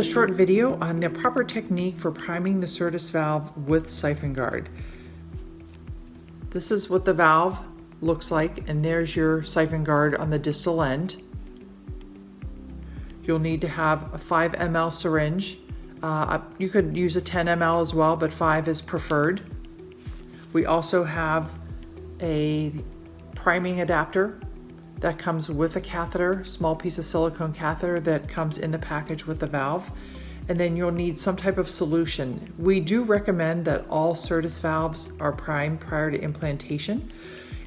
a short video on the proper technique for priming the CERTAS valve with Siphonguard. This is what the valve looks like, and there's your Siphonguard on the distal end. You'll need to have a 5 ml syringe. You could use a 10 ml as well, but 5 is preferred. We also have a priming adapter that comes with a catheter, small piece of silicone catheter that comes in the package with the valve. And then you'll need some type of solution. We do recommend that all CERTAS valves are primed prior to implantation.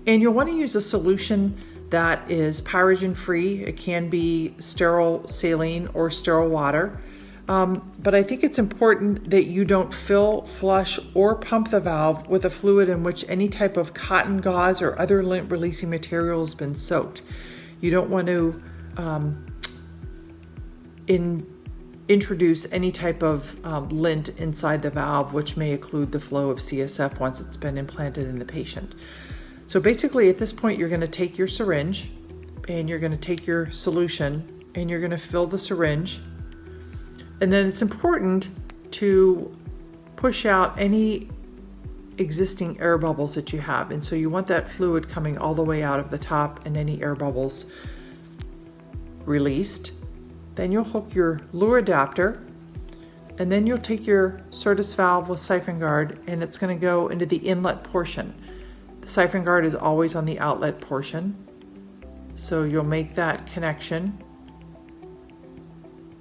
And you'll want to use a solution that is pyrogen free. It can be sterile saline or sterile water. But I think it's important that you don't fill, flush, or pump the valve with a fluid in which any type of cotton gauze or other lint releasing material has been soaked. You don't want to introduce any type of lint inside the valve, which may occlude the flow of CSF once it's been implanted in the patient. So basically at this point, you're going to take your syringe and you're going to take your solution and you're going to fill the syringe. And then it's important to push out any existing air bubbles that you have. And so you want that fluid coming all the way out of the top and any air bubbles released. Then you'll hook your lure adapter, and then you'll take your CERTAS valve with Siphonguard, and it's going to go into the inlet portion. The Siphonguard is always on the outlet portion. So you'll make that connection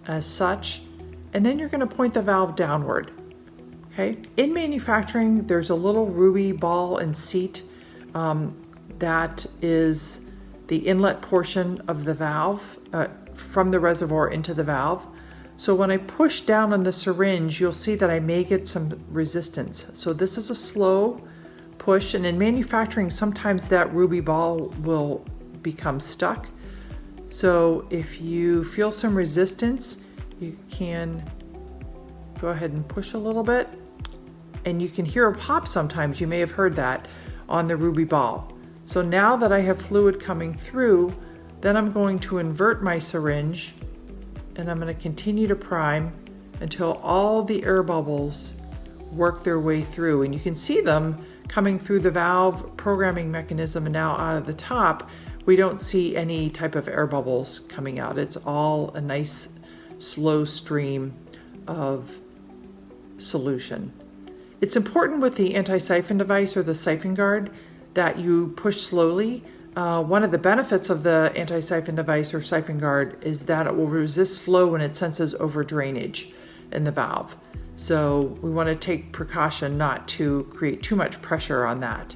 as such. And then you're going to point the valve downward. Okay. In manufacturing, there's a little ruby ball and seat that is the inlet portion of the valve from the reservoir into the valve. So when I push down on the syringe, you'll see that I may get some resistance. So this is a slow push, and in manufacturing, sometimes that ruby ball will become stuck. So if you feel some resistance, you can go ahead and push a little bit, and you can hear a pop sometimes. You may have heard that on the ruby ball. So now that I have fluid coming through, then I'm going to invert my syringe and I'm going to continue to prime until all the air bubbles work their way through. And you can see them coming through the valve programming mechanism, and now out of the top, we don't see any type of air bubbles coming out. It's all a nice slow stream of solution. It's important with the anti-siphon device or the Siphonguard that you push slowly. One of the benefits of the anti-siphon device or Siphonguard is that it will resist flow when it senses over drainage in the valve. So we want to take precaution not to create too much pressure on that.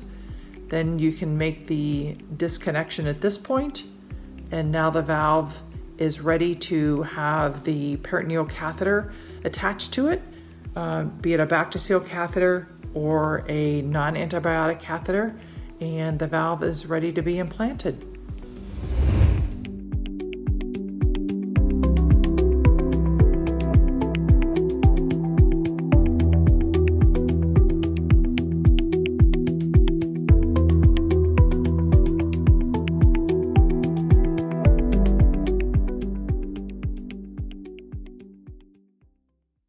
Then you can make the disconnection at this point, and now the valve is ready to have the peritoneal catheter attached to it, be it a Bactiseal catheter or a non-antibiotic catheter, and the valve is ready to be implanted.